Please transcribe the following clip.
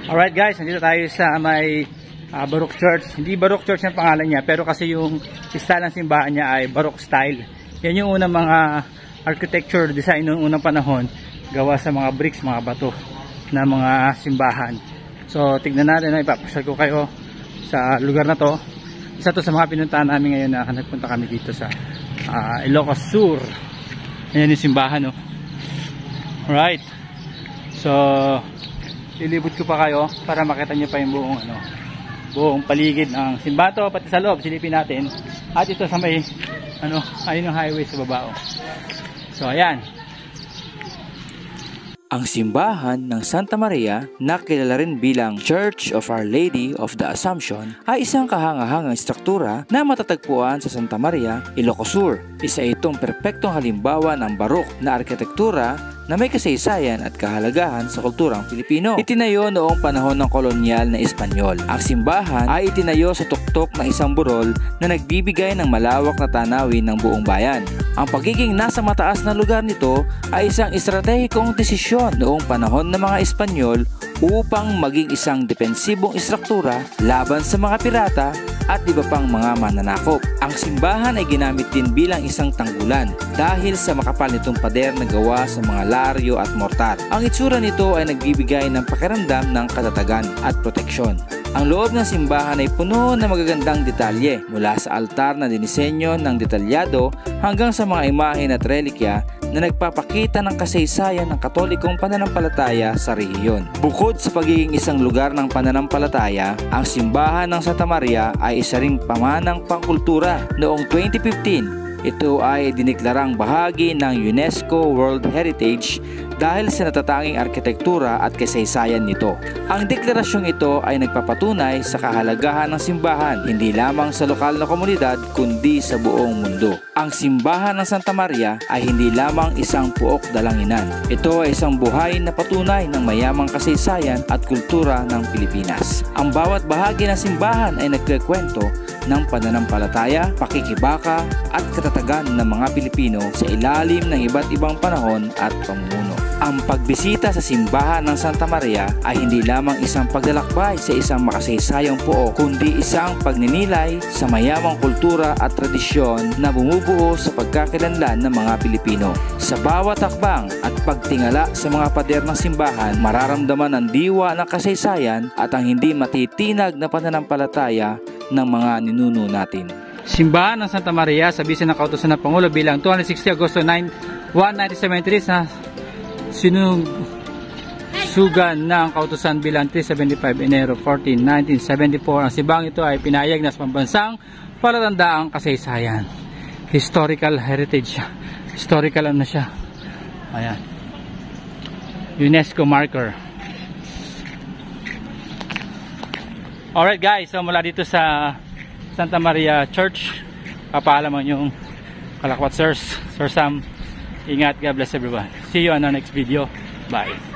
Alright guys, nandito tayo sa may Baroque Church. Hindi Baroque Church ang pangalan niya, pero kasi yung style ng simbahan niya ay Baroque style. Yan yung unang mga architecture design noong unang panahon, gawa sa mga bricks, mga bato na mga simbahan. So tignan natin, ipapasyal ko kayo sa lugar na to. Isa to sa mga pinuntahan namin ngayon na nagpunta kami dito sa Ilocos Sur. Ayan yung simbahan, no? Alright, so lilibot ko pa kayo para makita nyo pa yung buong paligid ng simbato, pati sa loob silipin natin. At ito sa may ayun yung highway sa baba. So ayan, ang simbahan ng Santa Maria, na kilala rin bilang Church of Our Lady of the Assumption, ay isang kahangahangang struktura na matatagpuan sa Santa Maria, Ilocos Sur. Isa itong perpektong halimbawa ng Baroque na arkitektura na may kasaysayan at kahalagahan sa kulturang Pilipino. Itinayo noong panahon ng kolonyal na Espanyol. Ang simbahan ay itinayo sa tuktok ng isang burol na nagbibigay ng malawak na tanawin ng buong bayan. Ang pagiging nasa mataas na lugar nito ay isang estratehikong desisyon noong panahon ng mga Espanyol upang maging isang depensibong istruktura laban sa mga pirata at iba pang mga mananakop. Ang simbahan ay ginamit din bilang isang tanggulan dahil sa makapal nitong pader na gawa sa mga laryo at mortar. Ang itsura nito ay nagbibigay ng pakiramdam ng katatagan at proteksyon. Ang loob ng simbahan ay puno ng magagandang detalye, mula sa altar na dinisenyo ng detalyado hanggang sa mga imahen at relikya na nagpapakita ng kasaysayan ng Katolikong pananampalataya sa rehiyon. Bukod sa pagiging isang lugar ng pananampalataya, ang simbahan ng Santa Maria ay isa ring pamanang pangkultura. Noong 2015, ito ay diniklarang bahagi ng UNESCO World Heritage dahil sa natatanging arkitektura at kasaysayan nito. Ang deklarasyong ito ay nagpapatunay sa kahalagahan ng simbahan, hindi lamang sa lokal na komunidad kundi sa buong mundo. Ang simbahan ng Santa Maria ay hindi lamang isang puok dalanginan. Ito ay isang buhay na patunay ng mayamang kasaysayan at kultura ng Pilipinas. Ang bawat bahagi ng simbahan ay nagkikwento ng pananampalataya, pakikibaka at katatagan ng mga Pilipino sa ilalim ng iba't ibang panahon at pamumuno. Ang pagbisita sa simbahan ng Santa Maria ay hindi lamang isang paglalakbay sa isang makasaysayang puok, kundi isang pagninilay sa mayamang kultura at tradisyon na bumubuo sa pagkakakilanlan ng mga Pilipino. Sa bawat hakbang at pagtingala sa mga pader ng simbahan, mararamdaman ang diwa ng kasaysayan at ang hindi matitinag na pananampalataya ng mga ninuno natin. simbahan ng Santa Maria sa bisa ng kautusan ng Pangulo bilang 260 Agosto 1973 na sinusugan ng kautusan bilang 375 Enero 14, 1974. Ang simbahang ito ay pinayag na sa pambansang palatandaang kasaysayan. Historical heritage. Historical na siya. Ayan. UNESCO marker. Alright guys, so mula dito sa Santa Maria Church, papaalaman yung Kalakwat Sir Sam. Ingat, God bless everyone. See you on our next video. Bye.